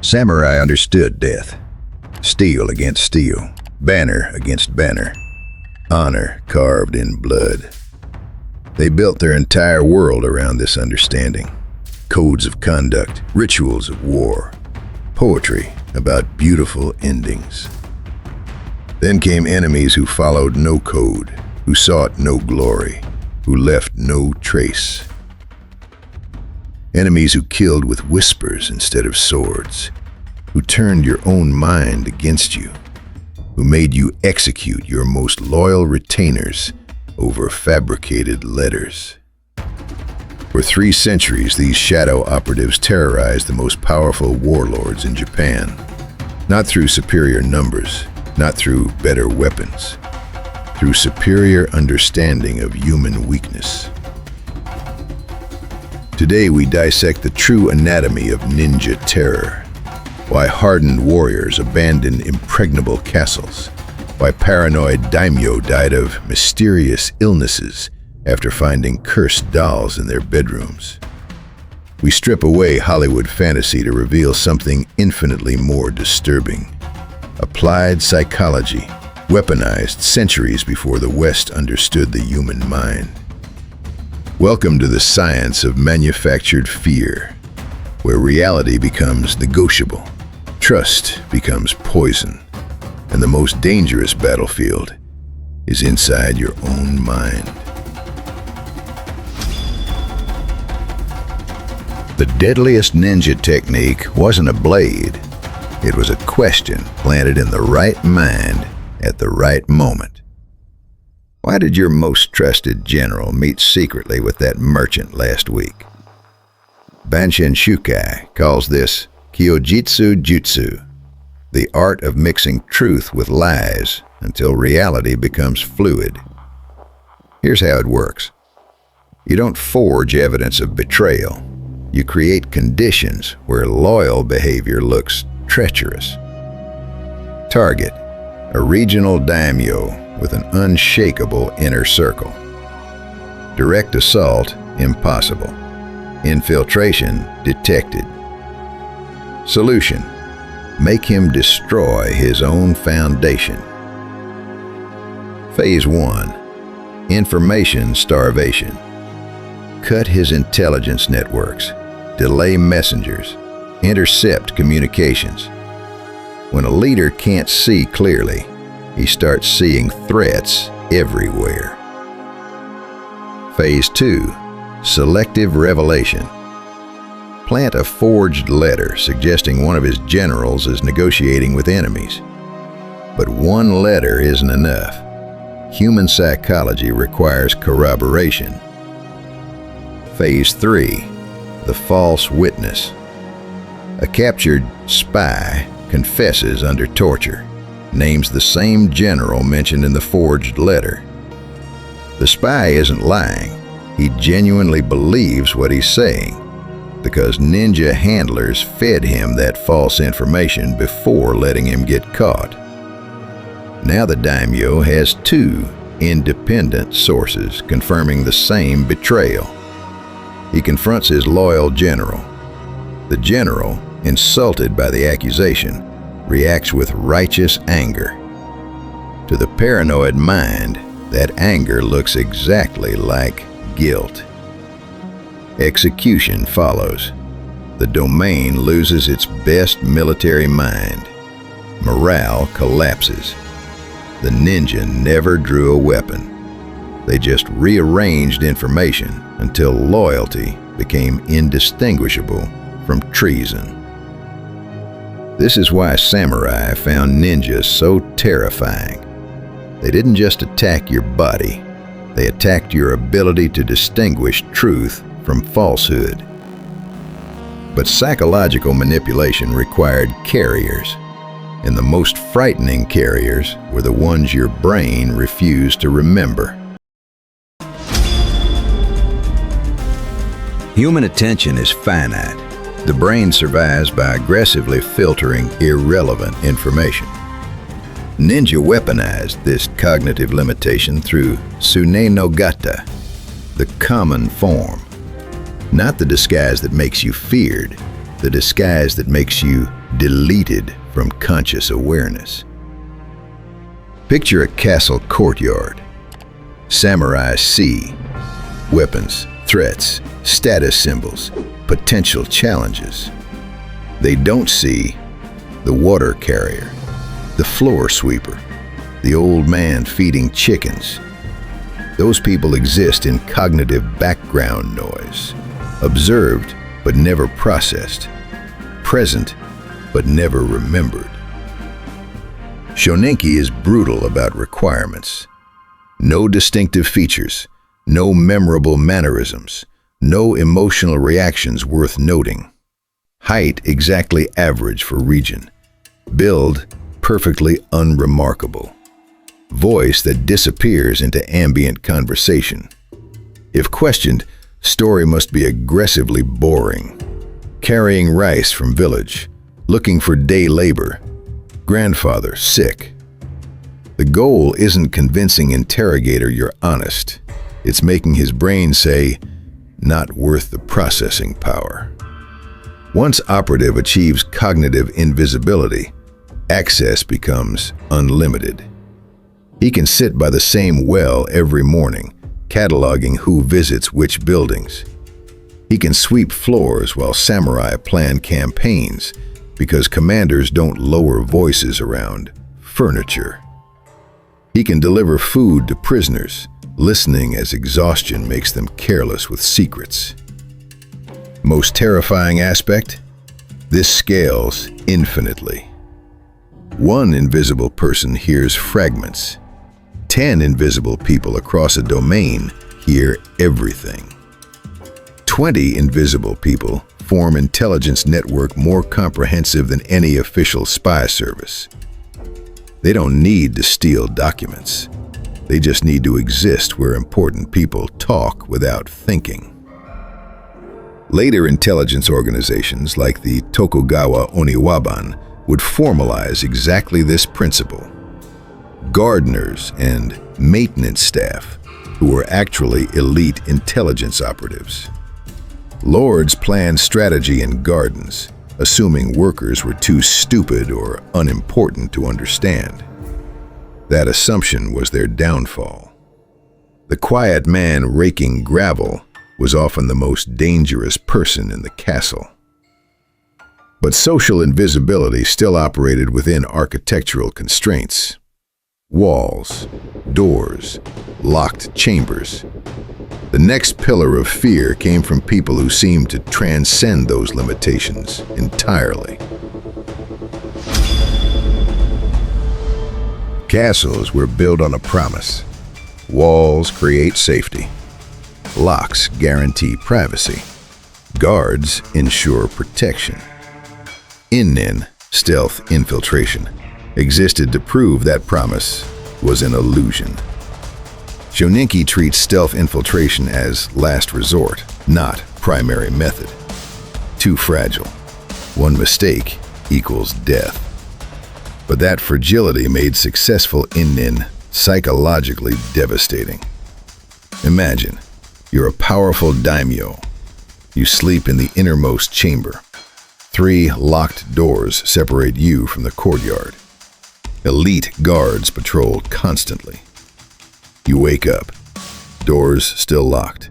Samurai understood death. Steel against steel, banner against banner, honor carved in blood. They built their entire world around this understanding. Codes of conduct, rituals of war, poetry about beautiful endings. Then came enemies who followed no code, who sought no glory, who left no trace. Enemies who killed with whispers instead of swords, who turned your own mind against you, who made you execute your most loyal retainers over fabricated letters. For 3 centuries, these shadow operatives terrorized the most powerful warlords in Japan, not through superior numbers, not through better weapons, through superior understanding of human weakness. Today we dissect the true anatomy of ninja terror, why hardened warriors abandoned impregnable castles, why paranoid daimyo died of mysterious illnesses after finding cursed dolls in their bedrooms. We strip away Hollywood fantasy to reveal something infinitely more disturbing. Applied psychology, weaponized centuries before the West understood the human mind. Welcome to the science of manufactured fear, where reality becomes negotiable, trust becomes poison, and the most dangerous battlefield is inside your own mind. The deadliest ninja technique wasn't a blade. It was a question planted in the right mind at the right moment. Why did your most trusted general meet secretly with that merchant last week? Bansenshukai calls this Kyōjitsu-jutsu, the art of mixing truth with lies until reality becomes fluid. Here's how it works. You don't forge evidence of betrayal. You create conditions where loyal behavior looks treacherous. Target: a regional daimyo with an unshakable inner circle. Direct assault: impossible. Infiltration: detected. Solution: make him destroy his own foundation. Phase 1: information starvation. Cut his intelligence networks, delay messengers, intercept communications. When a leader can't see clearly, he starts seeing threats everywhere. Phase 2: selective revelation. Plant a forged letter suggesting one of his generals is negotiating with enemies. But one letter isn't enough. Human psychology requires corroboration. Phase 3: the false witness. A captured spy confesses under torture, names the same general mentioned in the forged letter. The spy isn't lying. He genuinely believes what he's saying, because ninja handlers fed him that false information before letting him get caught. Now the daimyo has 2 independent sources confirming the same betrayal. He confronts his loyal general. The general, insulted by the accusation, reacts with righteous anger. To the paranoid mind, that anger looks exactly like guilt. Execution follows. The domain loses its best military mind. Morale collapses. The ninja never drew a weapon. They just rearranged information until loyalty became indistinguishable from treason. This is why samurai found ninjas so terrifying. They didn't just attack your body, they attacked your ability to distinguish truth from falsehood. But psychological manipulation required carriers, and the most frightening carriers were the ones your brain refused to remember. Human attention is finite. The brain survives by aggressively filtering irrelevant information. Ninja weaponized this cognitive limitation through Tsune-no-gata, the common form. Not the disguise that makes you feared, the disguise that makes you deleted from conscious awareness. Picture a castle courtyard. Samurais see weapons, threats, status symbols, potential challenges. They don't see the water carrier, the floor sweeper, the old man feeding chickens. Those people exist in cognitive background noise, observed but never processed, present but never remembered. Shoninki is brutal about requirements. No distinctive features, no memorable mannerisms, no emotional reactions worth noting. Height exactly average for region. Build perfectly unremarkable. Voice that disappears into ambient conversation. If questioned, story must be aggressively boring. Carrying rice from village, looking for day labor, grandfather sick. The goal isn't convincing interrogator you're honest. It's making his brain say, not worth the processing power. Once operative achieves cognitive invisibility, access becomes unlimited. He can sit by the same well every morning, cataloging who visits which buildings. He can sweep floors while samurai plan campaigns because commanders don't lower voices around furniture. He can deliver food to prisoners, listening as exhaustion makes them careless with secrets. Most terrifying aspect? This scales infinitely. One invisible person hears fragments. 10 invisible people across a domain hear everything. 20 invisible people form intelligence network more comprehensive than any official spy service. They don't need to steal documents. They just need to exist where important people talk without thinking. Later intelligence organizations like the Tokugawa Oniwaban would formalize exactly this principle. Gardeners and maintenance staff who were actually elite intelligence operatives. Lords planned strategy in gardens, assuming workers were too stupid or unimportant to understand. That assumption was their downfall. The quiet man raking gravel was often the most dangerous person in the castle. But social invisibility still operated within architectural constraints. Walls, doors, locked chambers. The next pillar of fear came from people who seemed to transcend those limitations entirely. Castles were built on a promise. Walls create safety. Locks guarantee privacy. Guards ensure protection. In-nin, stealth infiltration, existed to prove that promise was an illusion. Shoninki treats stealth infiltration as last resort, not primary method. Too fragile. One mistake equals death. But that fragility made successful in-nin psychologically devastating. Imagine, you're a powerful daimyo. You sleep in the innermost chamber. 3 locked doors separate you from the courtyard. Elite guards patrol constantly. You wake up. Doors still locked.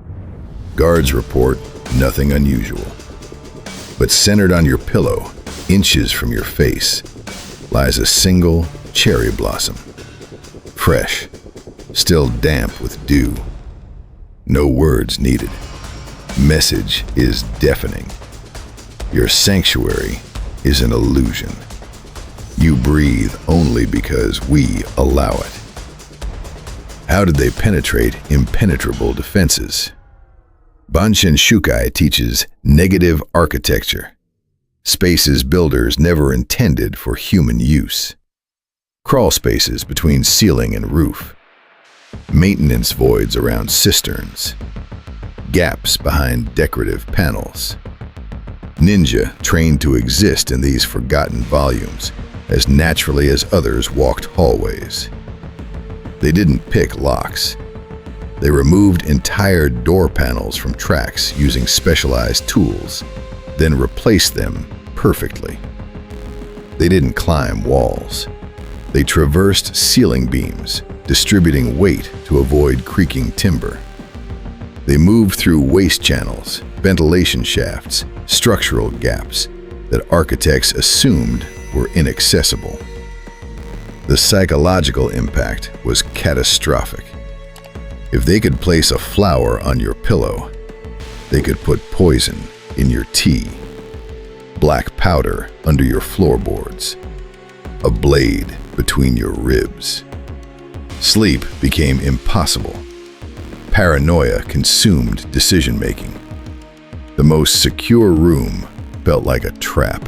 Guards report nothing unusual. But centered on your pillow, inches from your face, lies a single cherry blossom. Fresh, still damp with dew. No words needed. Message is deafening. Your sanctuary is an illusion. You breathe only because we allow it. How did they penetrate impenetrable defenses? Bansenshukai teaches negative architecture, spaces builders never intended for human use. Crawl spaces between ceiling and roof. Maintenance voids around cisterns. Gaps behind decorative panels. Ninja trained to exist in these forgotten volumes as naturally as others walked hallways. They didn't pick locks. They removed entire door panels from tracks using specialized tools. then replaced them perfectly. They didn't climb walls. They traversed ceiling beams, distributing weight to avoid creaking timber. They moved through waste channels, ventilation shafts, structural gaps that architects assumed were inaccessible. The psychological impact was catastrophic. If they could place a flower on your pillow, they could put poison in your tea, black powder under your floorboards, a blade between your ribs. Sleep became impossible. Paranoia consumed decision-making. The most secure room felt like a trap.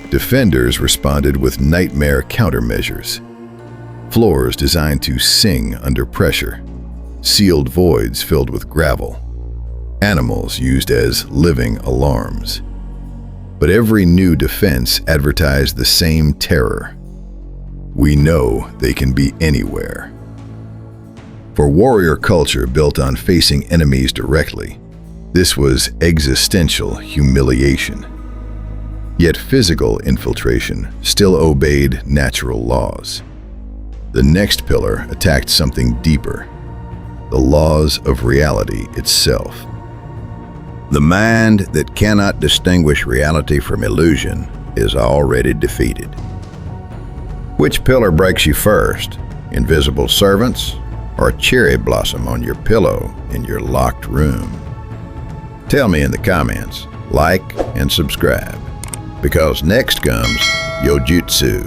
Defenders responded with nightmare countermeasures. Floors designed to sing under pressure. Sealed voids filled with gravel. Animals used as living alarms. But every new defense advertised the same terror. We know they can be anywhere. For warrior culture built on facing enemies directly, this was existential humiliation. Yet physical infiltration still obeyed natural laws. The next pillar attacked something deeper, the laws of reality itself. The mind that cannot distinguish reality from illusion is already defeated. Which pillar breaks you first? Invisible servants or cherry blossom on your pillow in your locked room? Tell me in the comments, like and subscribe, because next comes Yōjutsu,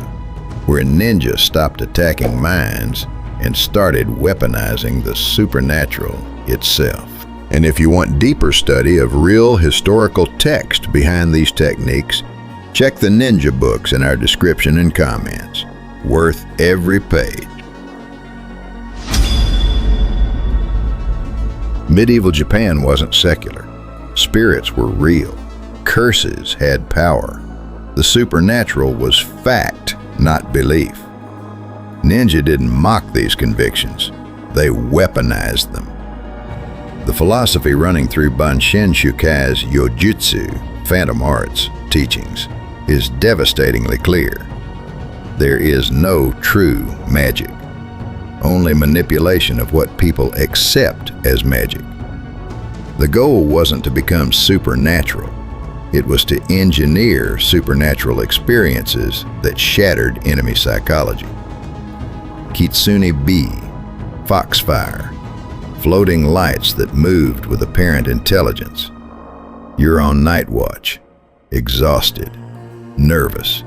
where ninjas stopped attacking minds and started weaponizing the supernatural itself. And if you want deeper study of real historical text behind these techniques, check the ninja books in our description and comments. Worth every page. Medieval Japan wasn't secular. Spirits were real. Curses had power. The supernatural was fact, not belief. Ninja didn't mock these convictions. They weaponized them. The philosophy running through Bansenshukai's Yōjutsu, Phantom Arts, teachings is devastatingly clear. There is no true magic, only manipulation of what people accept as magic. The goal wasn't to become supernatural. It was to engineer supernatural experiences that shattered enemy psychology. Kitsune-bi, foxfire, floating lights that moved with apparent intelligence. You're on night watch, exhausted, nervous.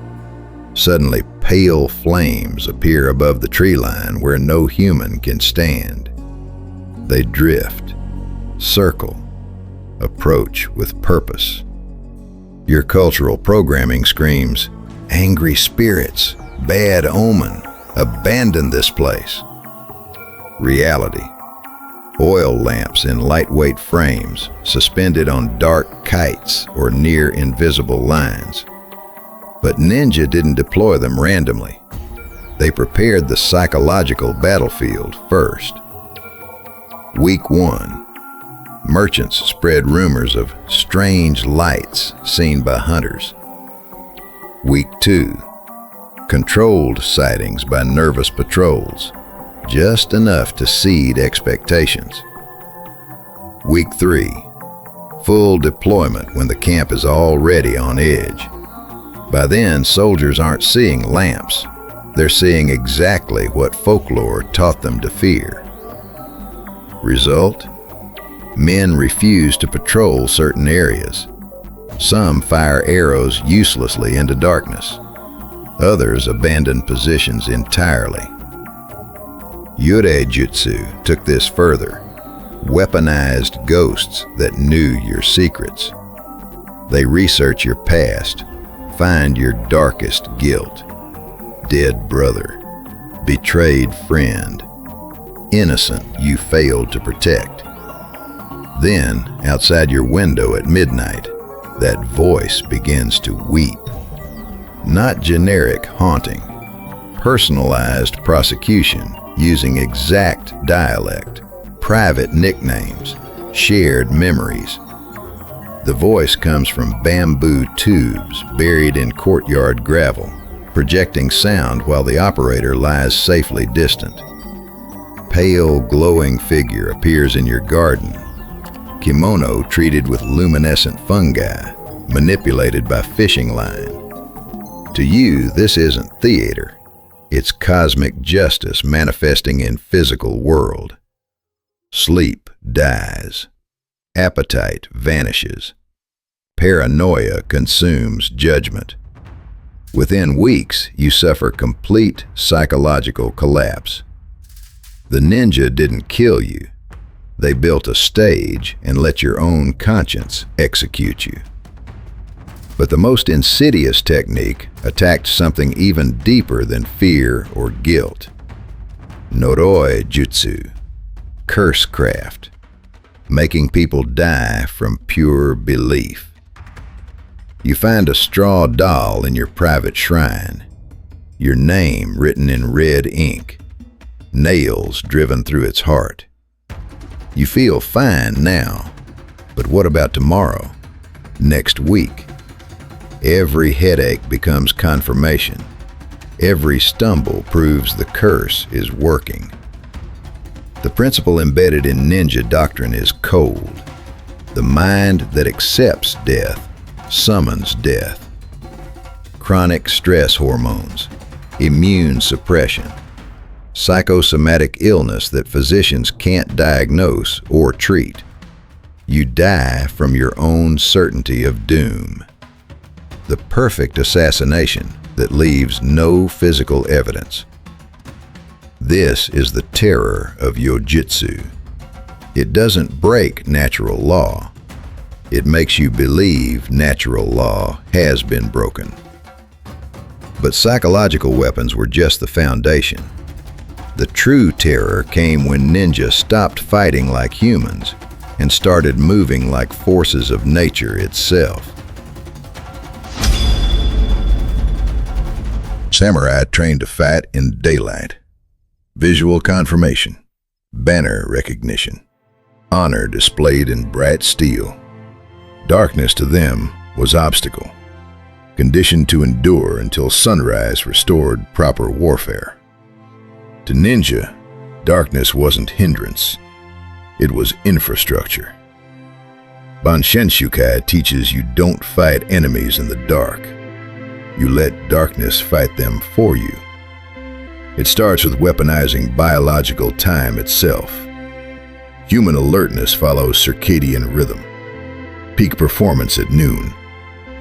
Suddenly, pale flames appear above the tree line where no human can stand. They drift, circle, approach with purpose. Your cultural programming screams, "Angry spirits, bad omen, abandon this place." Reality. Oil lamps in lightweight frames, suspended on dark kites or near invisible lines. But ninja didn't deploy them randomly. They prepared the psychological battlefield first. Week 1. Merchants spread rumors of strange lights seen by hunters. Week 2. Controlled sightings by nervous patrols, just enough to seed expectations. Week 3. Full deployment when the camp is already on edge. By then, soldiers aren't seeing lamps. They're seeing exactly what folklore taught them to fear. Result? Men refuse to patrol certain areas. Some fire arrows uselessly into darkness. Others abandon positions entirely. Yōjutsu took this further, weaponized ghosts that knew your secrets. They research your past, find your darkest guilt, dead brother, betrayed friend, innocent you failed to protect. Then, outside your window at midnight, that voice begins to weep. Not generic haunting, personalized prosecution using exact dialect, private nicknames, shared memories. The voice comes from bamboo tubes buried in courtyard gravel, projecting sound while the operator lies safely distant. Pale, glowing figure appears in your garden. Kimono treated with luminescent fungi, manipulated by fishing line. To you, this isn't theater. It's cosmic justice manifesting in physical world. Sleep dies. Appetite vanishes. Paranoia consumes judgment. Within weeks, you suffer complete psychological collapse. The ninja didn't kill you. They built a stage and let your own conscience execute you. But the most insidious technique attacked something even deeper than fear or guilt. Noroi-jutsu, cursecraft, making people die from pure belief. You find a straw doll in your private shrine, your name written in red ink, nails driven through its heart. You feel fine now, but what about tomorrow? Next week? Every headache becomes confirmation. Every stumble proves the curse is working. The principle embedded in ninja doctrine is cold. The mind that accepts death summons death. Chronic stress hormones, immune suppression, psychosomatic illness that physicians can't diagnose or treat. You die from your own certainty of doom. The perfect assassination that leaves no physical evidence. This is the terror of Yōjutsu. It doesn't break natural law. It makes you believe natural law has been broken. But psychological weapons were just the foundation. The true terror came when ninja stopped fighting like humans and started moving like forces of nature itself. Samurai trained to fight in daylight. Visual confirmation, banner recognition, honor displayed in bright steel. Darkness to them was obstacle, conditioned to endure until sunrise restored proper warfare. To ninja, darkness wasn't hindrance, it was infrastructure. Bansenshukai teaches you don't fight enemies in the dark. You let darkness fight them for you. It starts with weaponizing biological time itself. Human alertness follows circadian rhythm. Peak performance at noon.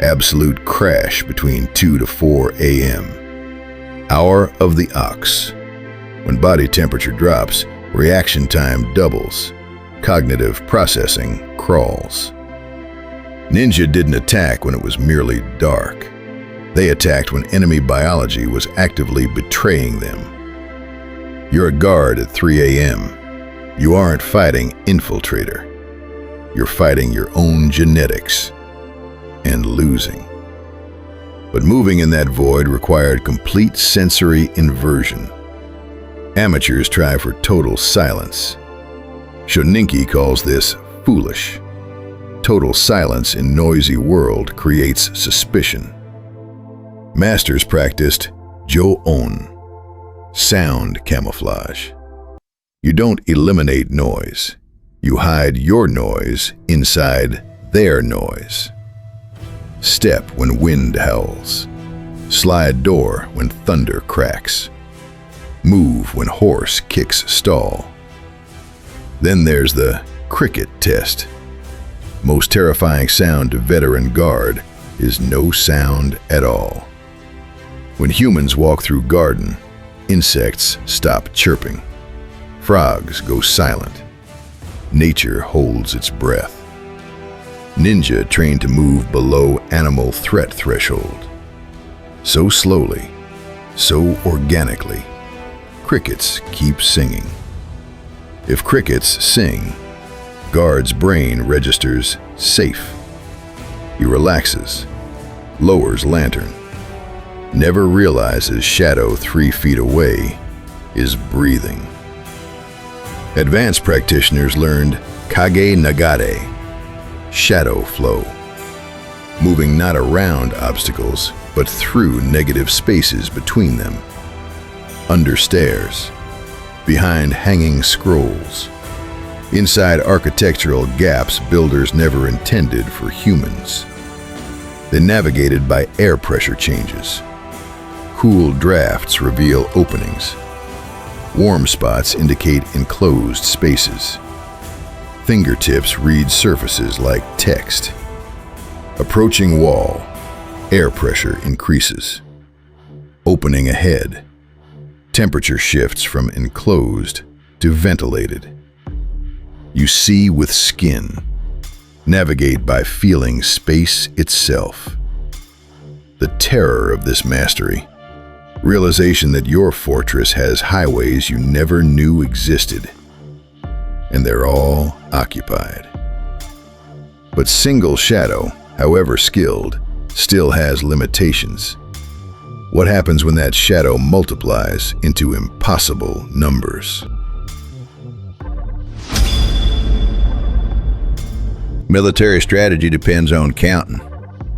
Absolute crash between 2 to 4 a.m. Hour of the ox. When body temperature drops, reaction time doubles. Cognitive processing crawls. Ninja didn't attack when it was merely dark. They attacked when enemy biology was actively betraying them. You're a guard at 3 a.m. You aren't fighting infiltrator. You're fighting your own genetics and losing. But moving in that void required complete sensory inversion. Amateurs try for total silence. Shoninki calls this foolish. Total silence in noisy world creates suspicion. Masters practiced Jō-on, sound camouflage. You don't eliminate noise. You hide your noise inside their noise. Step when wind howls. Slide door when thunder cracks. Move when horse kicks stall. Then there's the cricket test. Most terrifying sound to veteran guard is no sound at all. When humans walk through garden, insects stop chirping. Frogs go silent. Nature holds its breath. Ninja trained to move below animal threat threshold. So slowly, so organically, crickets keep singing. If crickets sing, guard's brain registers safe. He relaxes, lowers lantern, never realizes shadow 3 feet away is breathing. Advanced practitioners learned Kage Nagare, shadow flow. moving not around obstacles, but through negative spaces between them. Under stairs, behind hanging scrolls, inside architectural gaps builders never intended for humans. They navigated by air pressure changes. Cool drafts reveal openings. Warm spots indicate enclosed spaces. Fingertips read surfaces like text. Approaching wall, air pressure increases. Opening ahead, temperature shifts from enclosed to ventilated. You see with skin, navigate by feeling space itself. The terror of this mastery, realization that your fortress has highways you never knew existed, and they're all occupied. But single shadow, however skilled, still has limitations. What happens when that shadow multiplies into impossible numbers? Military strategy depends on counting.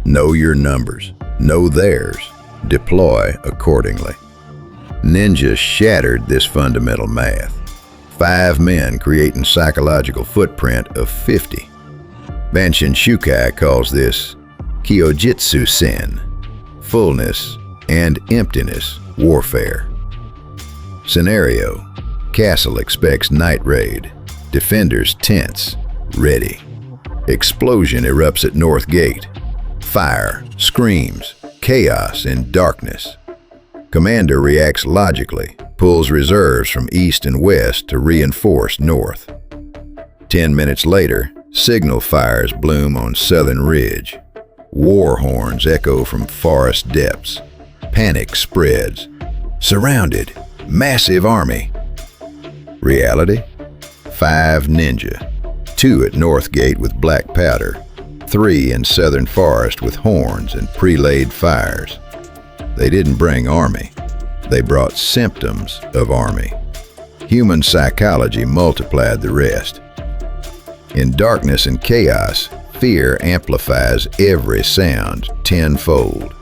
Know your numbers, know theirs, deploy accordingly. Ninja shattered this fundamental math. 5 men creating psychological footprint of 50. Bansenshukai calls this Kyōjitsu-sen, fullness and emptiness warfare. Scenario: castle expects night raid, defenders tense, ready. Explosion erupts at North Gate. Fire, screams, chaos and darkness. Commander reacts logically, pulls reserves from east and west to reinforce north. 10 minutes later, signal fires bloom on southern ridge. War horns echo from forest depths. Panic spreads. Surrounded, massive army. Reality: 5 ninja. 2 at North Gate with black powder, 3 in southern forest with horns and pre-laid fires. They didn't bring army. They brought symptoms of army. Human psychology multiplied the rest. In darkness and chaos, fear amplifies every sound tenfold.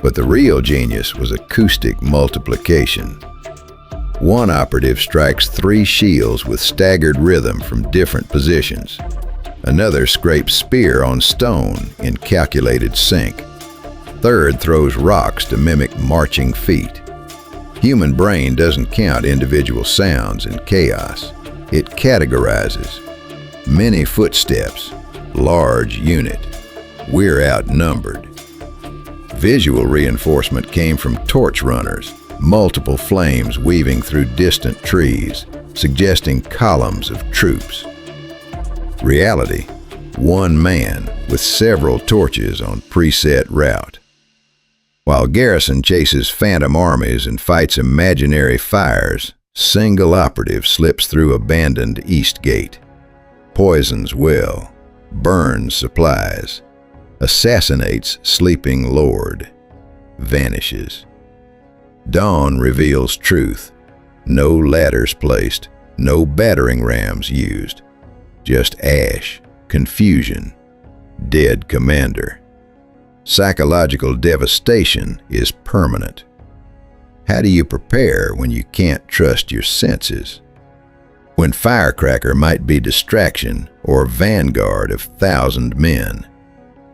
But the real genius was acoustic multiplication. One operative strikes 3 shields with staggered rhythm from different positions. Another scrapes spear on stone in calculated sync. Third throws rocks to mimic marching feet. Human brain doesn't count individual sounds in chaos. It categorizes. Many footsteps, large unit. We're outnumbered. Visual reinforcement came from torch runners, multiple flames weaving through distant trees, suggesting columns of troops. Reality: 1 man with several torches on preset route. While garrison chases phantom armies and fights imaginary fires, single operative slips through abandoned East Gate. Poisons well, burns supplies, assassinates sleeping lord, vanishes. Dawn reveals truth. No ladders placed, no battering rams used. Just ash, confusion, dead commander. Psychological devastation is permanent. How do you prepare when you can't trust your senses? When firecracker might be distraction or vanguard of 1,000 men,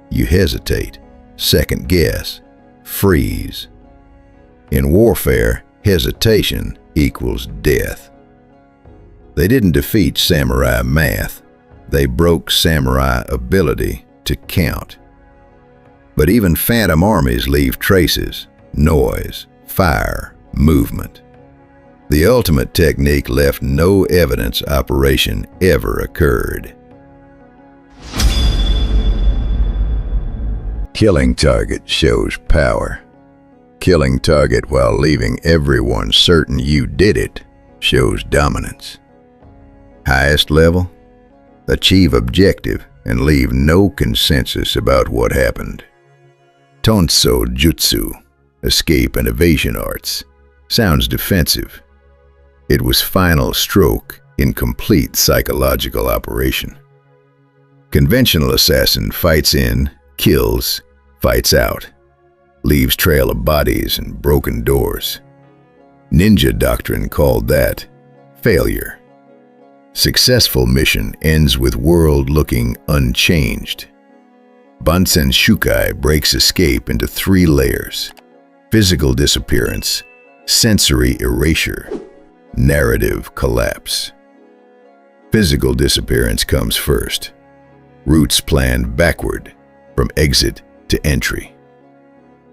you hesitate, second guess, freeze. In warfare, hesitation equals death. They didn't defeat samurai math. They broke samurai ability to count. But even phantom armies leave traces, noise, fire, movement. The ultimate technique left no evidence operation ever occurred. Killing target shows power. Killing target while leaving everyone certain you did it shows dominance. Highest level? Achieve objective and leave no consensus about what happened. Tonsō-jutsu, escape and evasion arts, sounds defensive. It was final stroke in complete psychological operation. Conventional assassin fights in, kills, fights out, leaves trail of bodies and broken doors. Ninja doctrine called that failure. Successful mission ends with world looking unchanged. Bansenshukai breaks escape into 3 layers: physical disappearance, sensory erasure, narrative collapse. Physical disappearance comes first. Routes planned backward, from exit to entry.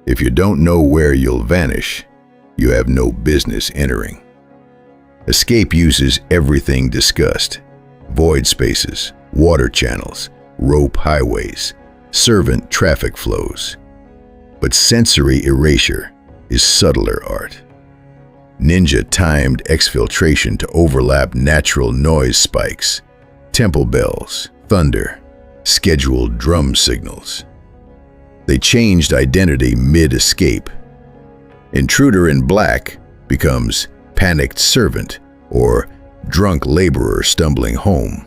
If you don't know where you'll vanish, you have no business entering. Escape uses everything discussed: void spaces, water channels, rope highways, servant traffic flows. But sensory erasure is subtler art. Ninja timed exfiltration to overlap natural noise spikes, temple bells, thunder, scheduled drum signals. They changed identity mid-escape. Intruder in black becomes panicked servant or drunk laborer stumbling home.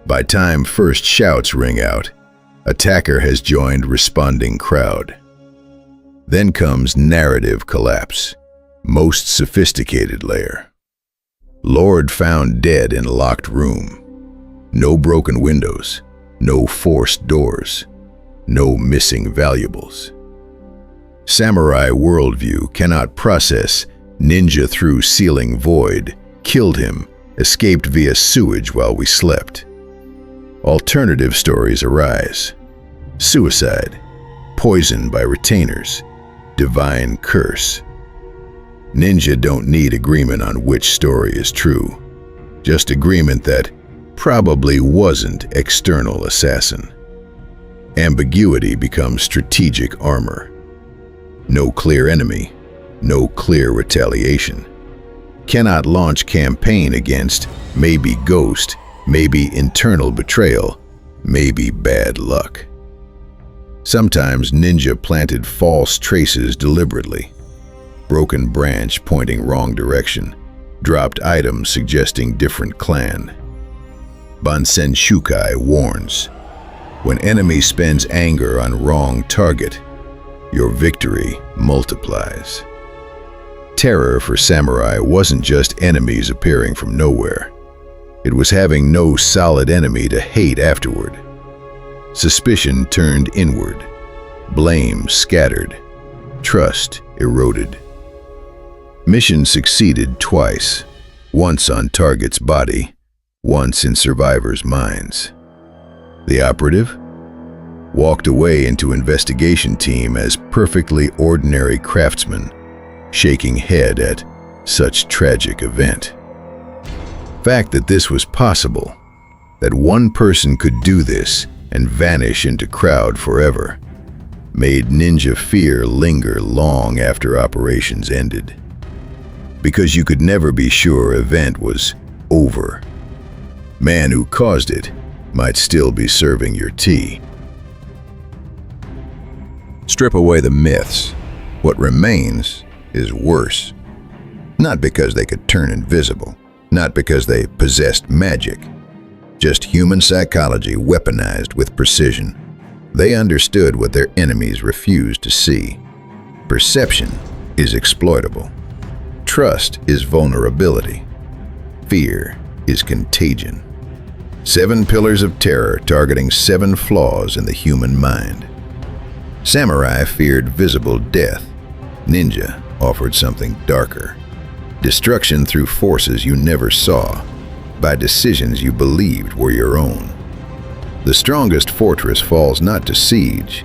By time first shouts ring out, attacker has joined responding crowd. Then comes narrative collapse, most sophisticated layer. Lord found dead in locked room. No broken windows, no forced doors, no missing valuables. Samurai worldview cannot process ninja through ceiling void, killed him, escaped via sewage while we slept. Alternative stories arise. Suicide, poisoned by retainers, divine curse. Ninja don't need agreement on which story is true, just agreement that probably wasn't external assassin. Ambiguity becomes strategic armor. No clear enemy, no clear retaliation. Cannot launch campaign against maybe ghost, maybe internal betrayal, maybe bad luck. Sometimes ninja planted false traces deliberately. Broken branch pointing wrong direction, dropped items suggesting different clan. Bansenshukai warns, when enemy spends anger on wrong target, your victory multiplies. Terror for samurai wasn't just enemies appearing from nowhere. It was having no solid enemy to hate afterward. Suspicion turned inward, blame scattered, trust eroded. Mission succeeded twice, once on target's body, once in survivors' minds. The operative walked away into investigation team as perfectly ordinary craftsman, shaking head at such tragic event. Fact that this was possible, that one person could do this and vanish into crowd forever, made ninja fear linger long after operations ended. Because you could never be sure event was over. Man who caused it might still be serving your tea. Strip away the myths. What remains is worse. Not because they could turn invisible, not because they possessed magic, just human psychology weaponized with precision. They understood what their enemies refused to see. Perception is exploitable. Trust is vulnerability. Fear is contagion. 7 pillars of terror targeting 7 flaws in the human mind. Samurai feared visible death. Ninja offered something darker. Destruction through forces you never saw, by decisions you believed were your own. The strongest fortress falls not to siege,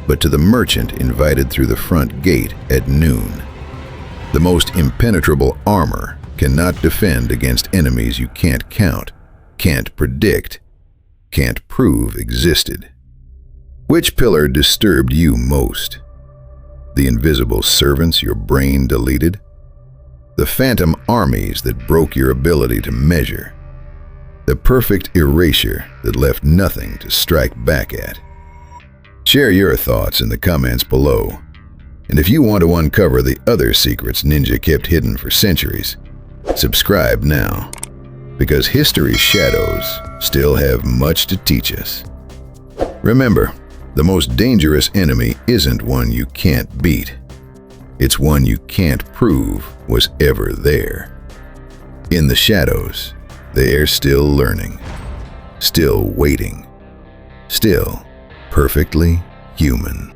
but to the merchant invited through the front gate at noon. The most impenetrable armor cannot defend against enemies you can't count, can't predict, can't prove existed. Which pillar disturbed you most? The invisible servants your brain deleted? The phantom armies that broke your ability to measure? The perfect erasure that left nothing to strike back at? Share your thoughts in the comments below. And if you want to uncover the other secrets ninja kept hidden for centuries, subscribe now, because history's shadows still have much to teach us. Remember, The most dangerous enemy isn't one you can't beat. It's one you can't prove was ever there. In the shadows, they're still learning, still waiting, still perfectly human.